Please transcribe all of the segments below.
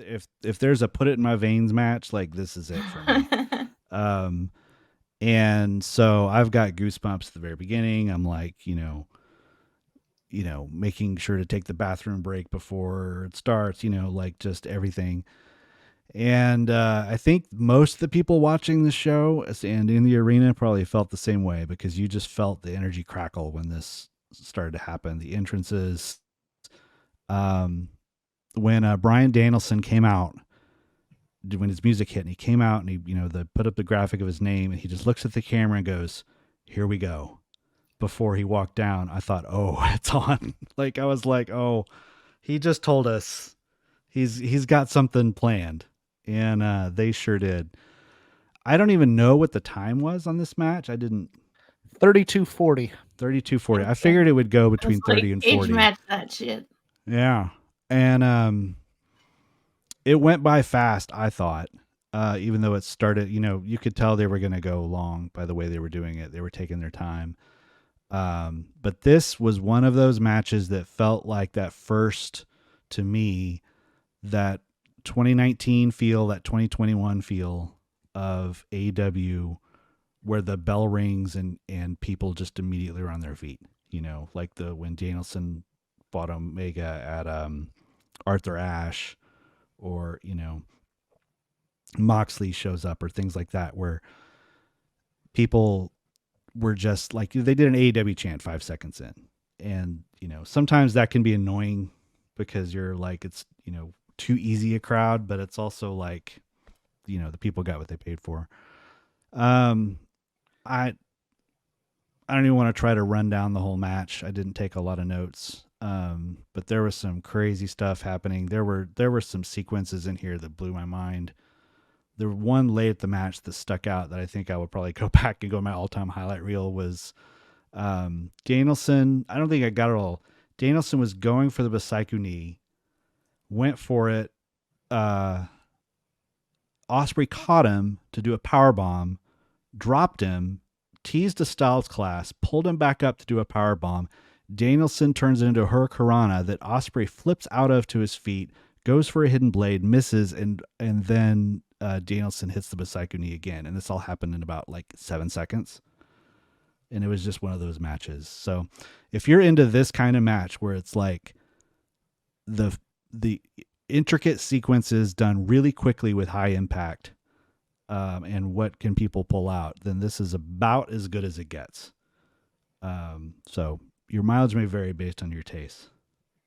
if there's a put it in my veins match, like this is it for me. Um, and so I've got goosebumps at the very beginning. I'm like, making sure to take the bathroom break before it starts, like just everything. And I think most of the people watching the show and in the arena probably felt the same way because you just felt the energy crackle when this started to happen. The entrances, um, when Bryan Danielson came out, when his music hit and he came out and he, the put up the graphic of his name and he just looks at the camera and goes, "Here we go." Before he walked down, I thought, "Oh, it's on." Like I was like, "Oh, he just told us he's got something planned." And they sure did. I don't even know what the time was on this match. I didn't 32:40. 32:40. I figured it would go It's between like 30 and age 40. match that shit. Yeah. And it went by fast, I thought. Even though it started, you could tell they were going to go long by the way they were doing it. They were taking their time. But this was one of those matches that felt like that first, to me, that 2019 feel, that 2021 feel of AEW, where the bell rings and people just immediately are on their feet. Like when Danielson fought Omega at Arthur Ashe, or Moxley shows up, or things like that, where people were just like, they did an AEW chant 5 seconds in. And, sometimes that can be annoying because you're like, it's, too easy a crowd, but it's also like, the people got what they paid for. I don't even want to try to run down the whole match. I didn't take a lot of notes. But there was some crazy stuff happening. There were some sequences in here that blew my mind. The one late at the match that stuck out that I think I would probably go back and go to my all-time highlight reel was Danielson. I don't think I got it all. Danielson was going for the Basaiku knee, went for it. Ospreay caught him to do a power bomb, dropped him, teased a Styles Class, pulled him back up to do a power bomb. Danielson turns it into a Hurricanrana that Ospreay flips out of to his feet, goes for a hidden blade, misses, and then Danielson hits the Basaiku knee again. And this all happened in about like 7 seconds. And it was just one of those matches. So if you're into this kind of match where it's like the intricate sequences done really quickly with high impact, and what can people pull out, then this is about as good as it gets. So your mileage may vary based on your tastes,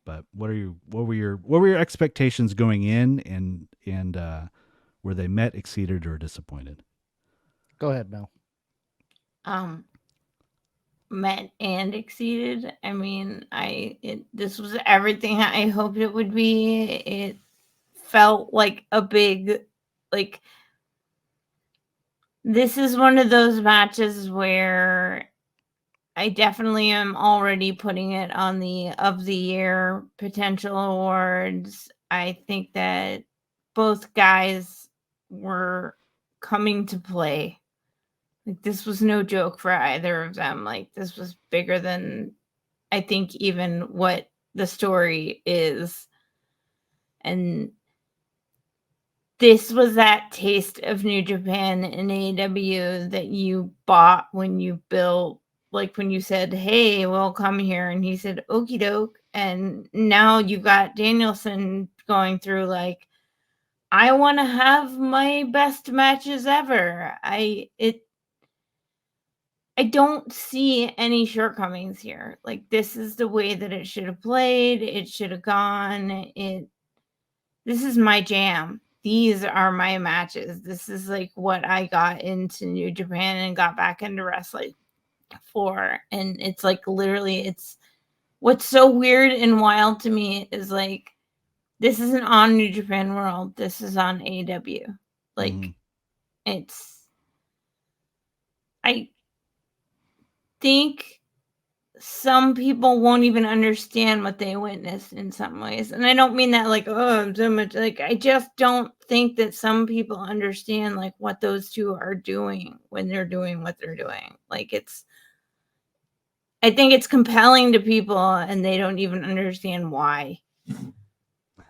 but what were your expectations going in, and were they met, exceeded, or disappointed? Go ahead, Mel. Met and exceeded. I mean, this was everything I hoped it would be. It felt like a big, like, this is one of those matches where I definitely am already putting it on the of the year potential awards. I think that both guys were coming to play. Like, this was no joke for either of them. Like, this was bigger than I think even what the story is. And this was that taste of New Japan and AEW that you bought when you built, like when you said, "Hey, we'll come here," and he said, "Okie doke." And now you got Danielson going through like, I want to have my best matches ever. I don't see any shortcomings here. Like, this is the way that it should have played. It should have gone. This is my jam. These are my matches. This is like what I got into New Japan and got back into wrestling for. And it's like, literally, it's what's so weird and wild to me is like, this isn't on New Japan World. This is on AEW. Like, I think some people won't even understand what they witnessed in some ways. And I don't mean that like, oh, I'm so much, like, I just don't think that some people understand like what those two are doing when they're doing what they're doing. Like, I think it's compelling to people and they don't even understand why.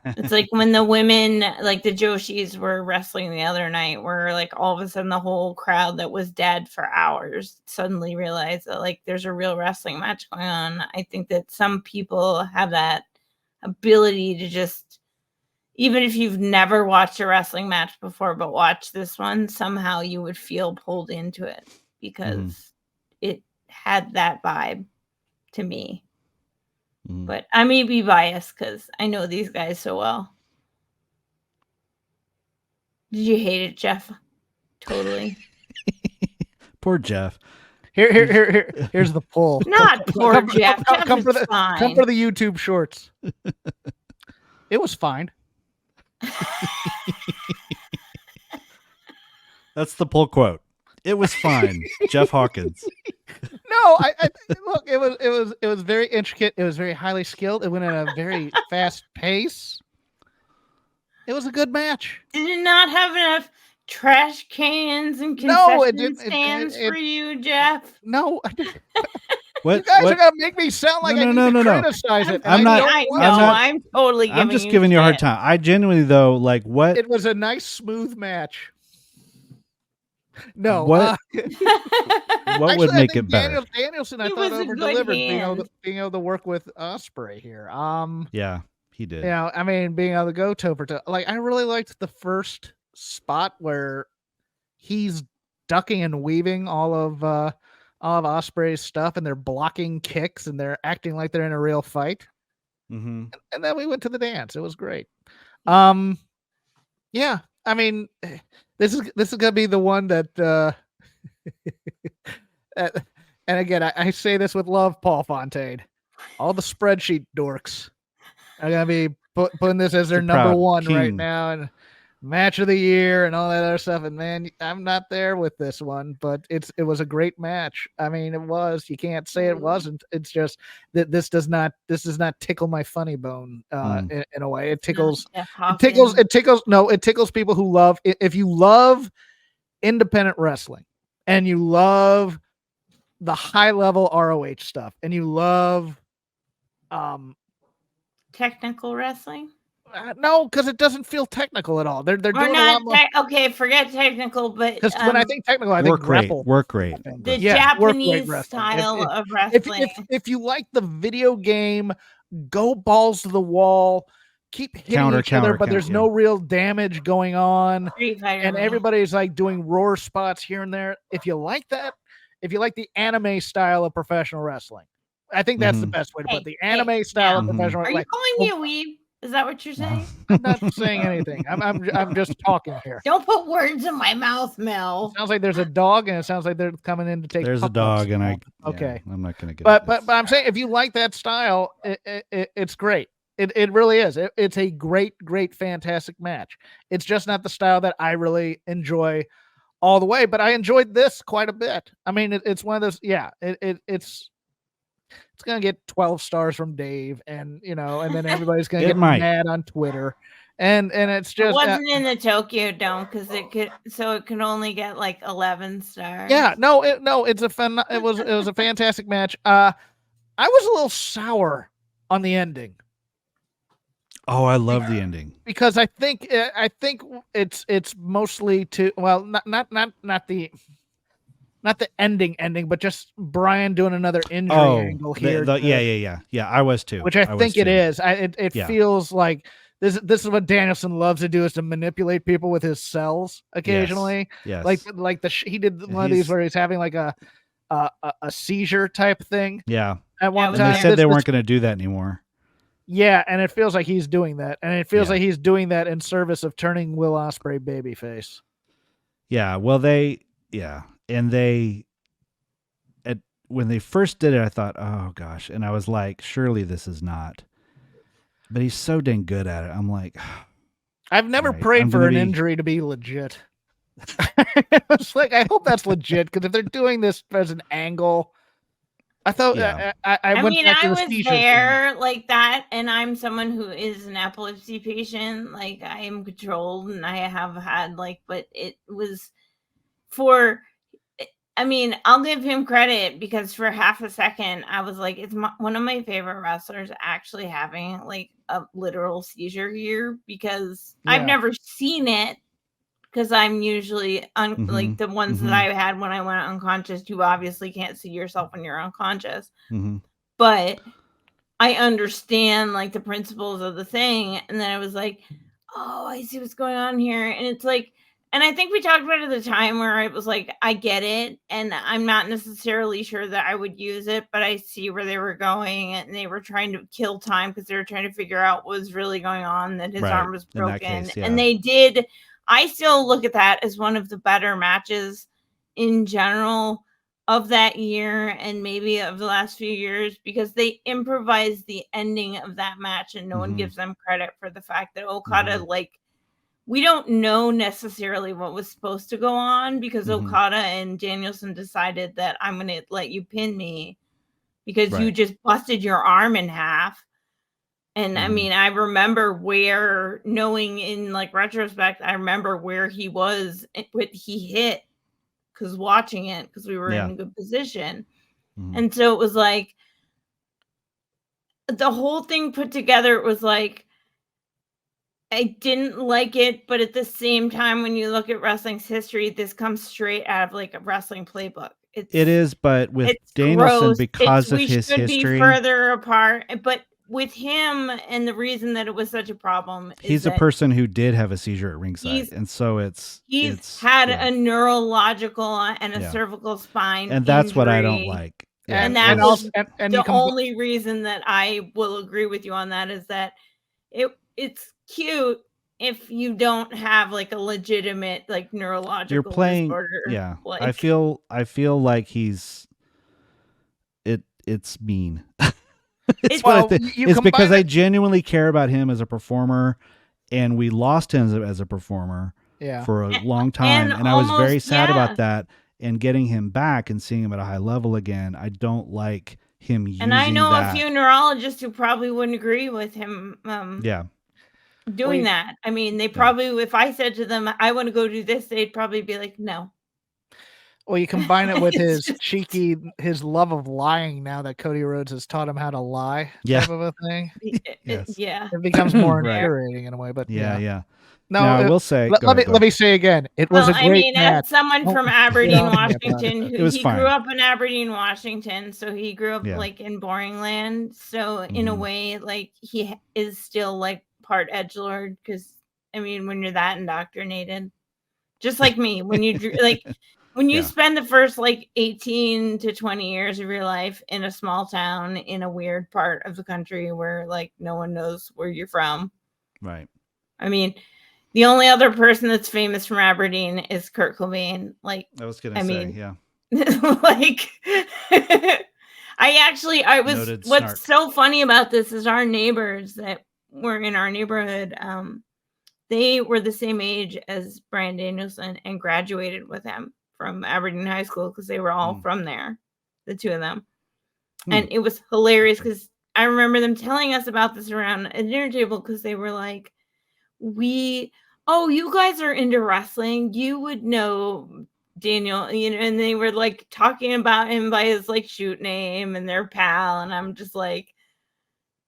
It's like when the women, like the Joshis, were wrestling the other night, where like all of a sudden the whole crowd that was dead for hours suddenly realized that like there's a real wrestling match going on. I think that some people have that ability to just, even if you've never watched a wrestling match before, but watch this one, somehow you would feel pulled into it because it had that vibe to me. But I may be biased because I know these guys so well. Did you hate it, Jeff? Totally. Poor Jeff. Here's the poll. Not poor Jeff. Come Jeff for is the fine. come for the YouTube shorts. It was fine. That's the poll quote. It was fine. Jeff Hawkins. No, I look. It was very intricate. It was very highly skilled. It went at a very fast pace. It was a good match. Did it not have enough trash cans and concession stands for you, Jeff? No. What, you guys are gonna make me sound like I need to criticize it. I'm totally giving I'm just giving you a hard time. I genuinely though, like what? It was a nice smooth match. No. What? What would make it better? Danielson, I thought over delivered being able to work with Ospreay here. Yeah, he did. Yeah, I mean, being able to go toe for toe. Like, I really liked the first spot where he's ducking and weaving all of Ospreay's stuff, and they're blocking kicks, and they're acting like they're in a real fight. Mm-hmm. And then we went to the dance. It was great. Yeah, I mean, this is gonna be the one that. And again, I say this with love, Paul Fontaine. All the spreadsheet dorks are gonna be putting this as their number one right now, and match of the year and all that other stuff. And man, I'm not there with this one, but it was a great match. I mean, it was. You can't say it wasn't. It's just that this does not tickle my funny bone in a way. It tickles. It tickles people who love. If you love independent wrestling and you love the high level ROH stuff and you love technical wrestling. No, because it doesn't feel technical at all. They're doing not a lot more. Okay, forget technical, but because when I think technical, I think grapple. Work rate. The Japanese style of wrestling. If you like the video game, go balls to the wall, keep hitting each other, but there's no real damage going on, and everybody's like doing roar spots here and there. If you like that, if you like the anime style of professional wrestling, I think that's the best way to put it. The anime style of professional wrestling. Are you calling me a weeb? Is that what you're saying? I'm not saying anything. I'm just talking here. Don't put words in my mouth, Mel. It sounds like there's a dog, and it sounds like they're coming in to take. There's a dog, and okay. I'm not going to get. But I'm saying if you like that style, it's great. It really is. It's a great, fantastic match. It's just not the style that I really enjoy all the way, but I enjoyed this quite a bit. I mean, it's one of those. Yeah, it's going to get 12 stars from Dave, and and then everybody's going to get mad on Twitter. And it's just it wasn't in the Tokyo Dome because it could only get like 11 stars. Yeah, it was a fantastic match. I was a little sour on the ending. Oh, I love the ending because I think it's mostly not the ending, but just Bryan doing another injury angle here. Yeah. I was too. Which I think it is. It feels like this is what Danielson loves to do, is to manipulate people with his cells occasionally. Yes. Like he did one of these where he's having like a seizure type thing. Yeah. At one time, they said they weren't going to do that anymore. Yeah, and it feels like he's doing that, and it feels like he's doing that in service of turning Will Ospreay babyface. Yeah. Well, when they first did it, I thought, oh gosh. And I was like, surely this is not, but he's so dang good at it. I'm like, I've never prayed for an injury to be legit. It's like, I hope that's legit. Cause if they're doing this as an angle, I thought I was there like that. And I'm someone who is an epilepsy patient. Like I am controlled and I have had but it was I mean, I'll give him credit because for half a second, I was like, it's one of my favorite wrestlers actually having like a literal seizure here because I've never seen it because I'm usually like the ones that I had when I went unconscious. You obviously can't see yourself when you're unconscious, but I understand like the principles of the thing. And then I was like, oh, I see what's going on here. And it's like, and I think we talked about it at the time where it was like, I get it. And I'm not necessarily sure that I would use it, but I see where they were going and they were trying to kill time because they were trying to figure out what was really going on, that his arm was broken. And they did. I still look at that as one of the better matches in general of that year and maybe of the last few years because they improvised the ending of that match and no one gives them credit for the fact that Okada like we don't know necessarily what was supposed to go on because Okada and Danielson decided that I'm going to let you pin me because you just busted your arm in half. And I mean, I remember where, knowing in like retrospect, I remember where he was, what he hit because watching it because we were in a good position. And so it was like the whole thing put together, it was like I didn't like it, but at the same time, when you look at wrestling's history, this comes straight out of like a wrestling playbook. It is, but with Danielson, gross. because of we his should history, be further apart. But with him, and the reason that it was such a problem, he's a person who did have a seizure at ringside, and so he's had a neurological and a cervical spine, and that's injury, what I don't like. And that was the only reason that I will agree with you on that is that it's cute if you don't have like a legitimate like neurological you're playing disorder. Yeah, like, I feel like it's mean. It's because I genuinely care about him as a performer, and we lost him as a performer for a long time, and I was very sad about that. And getting him back and seeing him at a high level again, I don't like him using that. And I know a few neurologists who probably wouldn't agree with him doing that. I mean, they probably, if I said to them, I want to go do this, they'd probably be like, no. Well, you combine it with his love of lying now that Cody Rhodes has taught him how to lie type of a thing. It becomes more infuriating in a way, but No, I will say. Let me say again. It was a great match. As someone from Aberdeen, Washington, he grew up in Aberdeen, Washington, so he grew up like in Boring Land. So in a way, like he is still like part edgelord because I mean, when you're that indoctrinated, just like me, when you like. When you spend the first like 18 to 20 years of your life in a small town in a weird part of the country where like no one knows where you're from. Right. I mean, the only other person that's famous from Aberdeen is Kurt Cobain. Like, I was going to say, yeah. Like, what's so funny about this is our neighbors that were in our neighborhood, they were the same age as Bryan Danielson and graduated with him from Aberdeen High School because they were all from there, the two of them. And it was hilarious because I remember them telling us about this around a dinner table because they were like, you guys are into wrestling. You would know Daniel, and they were like talking about him by his like shoot name and their pal. And I'm just like,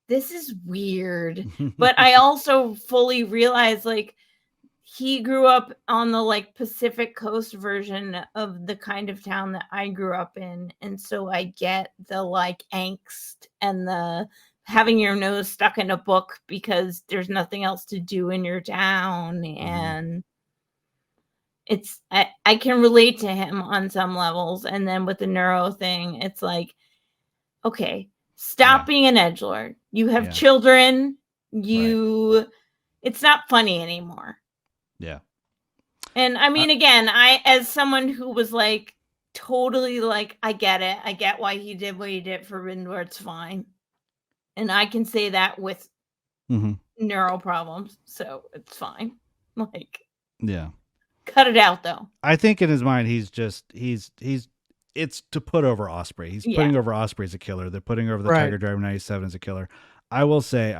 this is weird. But I also fully realized like, he grew up on the like Pacific Coast version of the kind of town that I grew up in. And so I get the like angst and the having your nose stuck in a book because there's nothing else to do in your town. And I can relate to him on some levels. And then with the neuro thing, it's like, okay, stop being an edgelord. You have children. It's not funny anymore. Yeah. And I mean, again, as someone who was like totally like, I get it. I get why he did what he did for Windward. It's fine. And I can say that with neuro problems. So it's fine. Like, cut it out though. I think in his mind, he's it's to put over Ospreay. He's putting over Ospreay as a killer. They're putting over the Tiger Driver 97 as a killer. I will say,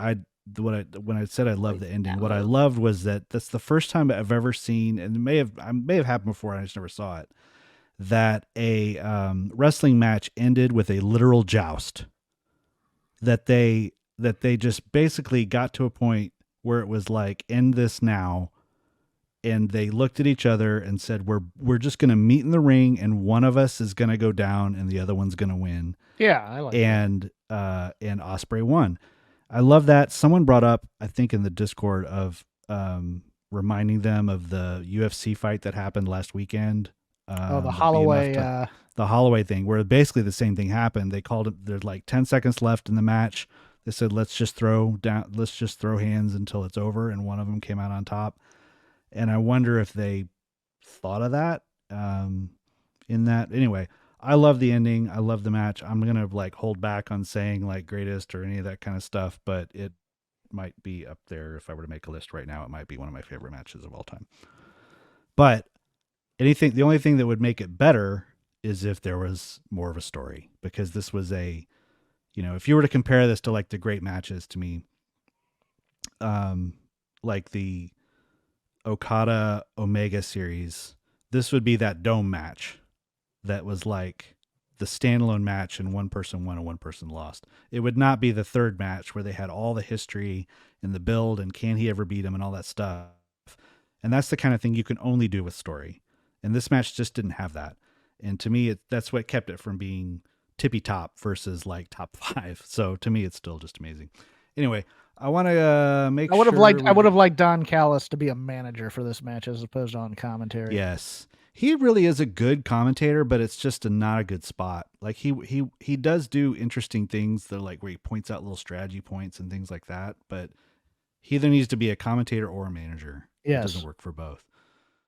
when I said I loved the ending, what I loved was that that's the first time I've ever seen, and it may have happened before, and I just never saw it. that a wrestling match ended with a literal joust. That they just basically got to a point where it was like, end this now. And they looked at each other and said, we're just going to meet in the ring, and one of us is going to go down and the other one's going to win. Yeah, I like and Ospreay won. I love that. Someone brought up, I think in the Discord, of reminding them of the UFC fight that happened last weekend. The Holloway the Holloway thing, where basically the same thing happened. They called it, there's like 10 seconds left in the match. They said, let's just throw hands until it's over, and one of them came out on top. And I wonder if they thought of that in that. Anyway, I love the ending. I love the match. I'm going to like hold back on saying like greatest or any of that kind of stuff, but it might be up there. If I were to make a list right now, it might be one of my favorite matches of all time. But the only thing that would make it better is if there was more of a story, because this was if you were to compare this to like the great matches to me, like the Okada Omega series, this would be that dome match that was like the standalone match and one person won and one person lost. It would not be the third match where they had all the history and the build and can he ever beat him and all that stuff. And that's the kind of thing you can only do with story. And this match just didn't have that. And to me, that's what kept it from being tippy top versus like top 5. So to me, it's still just amazing. Anyway, I want to make I would have liked Don Callis to be a manager for this match as opposed to on commentary. Yes. He really is a good commentator, but it's just not a good spot. Like he does do interesting things that like where he points out little strategy points and things like that, but he either needs to be a commentator or a manager. Yes. It doesn't work for both.